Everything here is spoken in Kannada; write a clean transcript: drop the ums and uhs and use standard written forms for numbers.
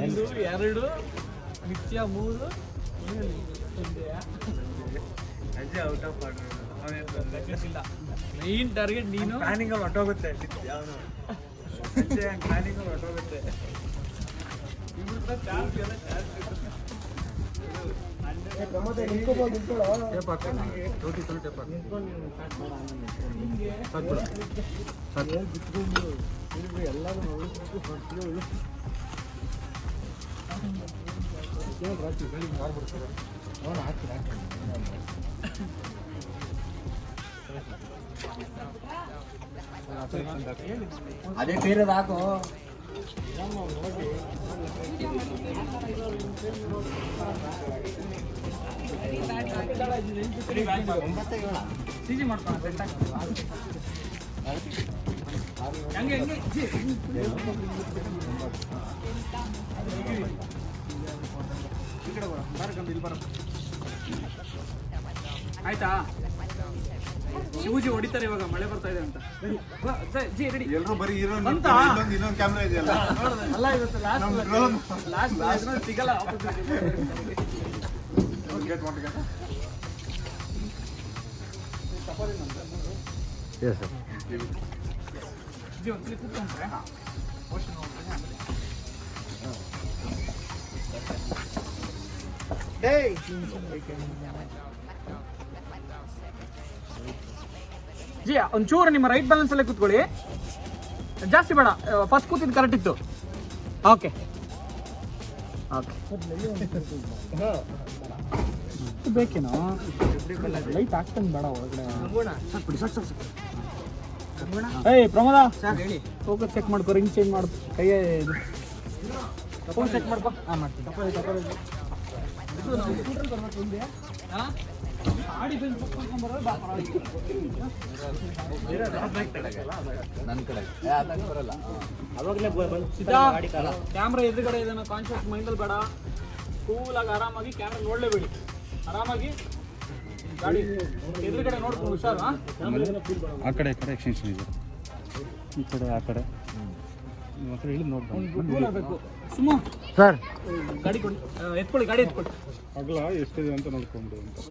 1 2 ನಿತ್ಯ 3 ಅಜ್ಜಿ ಔಟ್ ಆಫ್ ಆರ್ಡರ್ ಇಲ್ಲ ಮೈನ್ ಟಾರ್ಗೆಟ್ ನೀನು ಪ್ಲಾನಿಂಗ್ ಅಲ್ಲಿ ಹೊಟ್ಟೋಗುತ್ತೆ ಅವನು ಅಜ್ಜಿ ಪ್ಲಾನಿಂಗ್ ಅಲ್ಲಿ ಹೊಟ್ಟೋಗುತ್ತೆ ಅದೇ ಬೇರೆ ಹಾಕು ಸಿಜಿ ಮಾಡ್ಕೊಂಡು ಹೆಂಗೆ ಆಯ್ತಾ ಶಿವಜಿ ಹೊಡಿತಾರೆ ಇವಾಗ ಮಳೆ ಬರ್ತಾ ಇದೆ ಅಂತ ಜಿ ರೆಡಿ ಎಲ್ಲರೂ ಬರೀ ಅಂತ? ಇನ್ನೊಂದು ಕ್ಯಾಮ್ರಾ ಇದೆಯಲ್ಲ ಅಲ್ಲ ಇವತ್ತು ಲಾಸ್ಟ್ ಸಿಗಲ್ಲ ಜಿ ಒಂದ್ಸಲಿ ಕೂತ್ಕೊಂಡ್ರೆ ಜಿ ಒಂಚೂರು ನಿಮ್ಮ ರೈಟ್ ಬ್ಯಾಲೆನ್ಸ್ ಅಲ್ಲೇ ಕೂತ್ಕೊಳ್ಳಿ ಜಾಸ್ತಿ ಬೇಡ ಫಸ್ಟ್ ಕೂತಿದ್ದು ಕರೆಕ್ಟ್ ಇತ್ತು ಓಕೆ ಬೇಕೇನೋ ಲೈಟ್ ಹಾಕ್ತಂಗೆ ಬೇಡ ಒಳಗಡೆ ಏಯ್ ಪ್ರಮೋದ ಫೋಕಸ್ ಚೆಕ್ ಮಾಡ್ಕೊ ರಿಂಗ್ ಚೇಂಜ್ ಮಾಡು ಕೈಯ ಇದು ಫೋನ್ ಚೆಕ್ ಮಾಡ್ಕೊ ಹಾಂ ಮಾಡ್ತೀನಿ ಆಡಿ ಬೆಂಚ್ ನನ್ನ ಕಡೆ ಬರಲ್ಲ ಅವಾಗಲೇ ಕ್ಯಾಮ್ರಾ ಎದುರುಗಡೆ ಇದನ್ನ ಕಾನ್ಶಿಯಸ್ ಮೈಂಡಲ್ಲಿ ಬೇಡ ಕೂಲಾಗಿ ಆರಾಮಾಗಿ ಕ್ಯಾಮ್ರಾ ನೋಡಲೇಬೇಡಿ ಆರಾಮಾಗಿ ಗಾಡಿ ಎದುರುಗಡೆ ನೋಡ್ಕೊಂಡು ಹುಷಾರು ಆ ಕಡೆ ಎಕ್ಸ್ಟೆನ್ಷನ್ ಇದೆ ಈ ಕಡೆ ಆ ಕಡೆ ಇಳಿದು ನೋಡ್ಬೇಕು ಸುಮ್ಮ ಸರ್ ಗಾಡಿ ಕೊಡಿ ಎತ್ಕೊಳ್ಳಿ ಗಾಡಿ ಎತ್ಕೊಳ್ಳಿ ಅಗಲ ಎಷ್ಟಿದೆ ಅಂತ ನೋಡ್ಕೊಂಡು